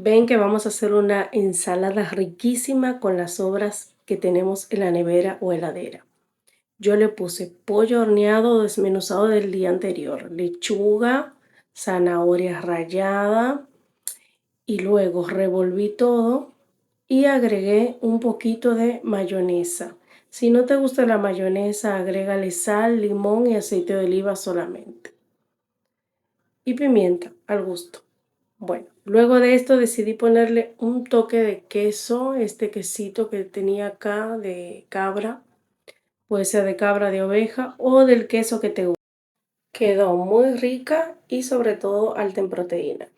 Ven que vamos a hacer una ensalada riquísima con las sobras que tenemos en la nevera o heladera. Yo le puse pollo horneado desmenuzado del día anterior, lechuga, zanahoria rallada y luego revolví todo y agregué un poquito de mayonesa. Si no te gusta la mayonesa, agrégale sal, limón y aceite de oliva solamente. Y pimienta al gusto. Bueno, luego de esto decidí ponerle un toque de queso, este quesito que tenía acá de cabra, puede ser de cabra, de oveja o del queso que te guste. Quedó muy rica y sobre todo alta en proteína.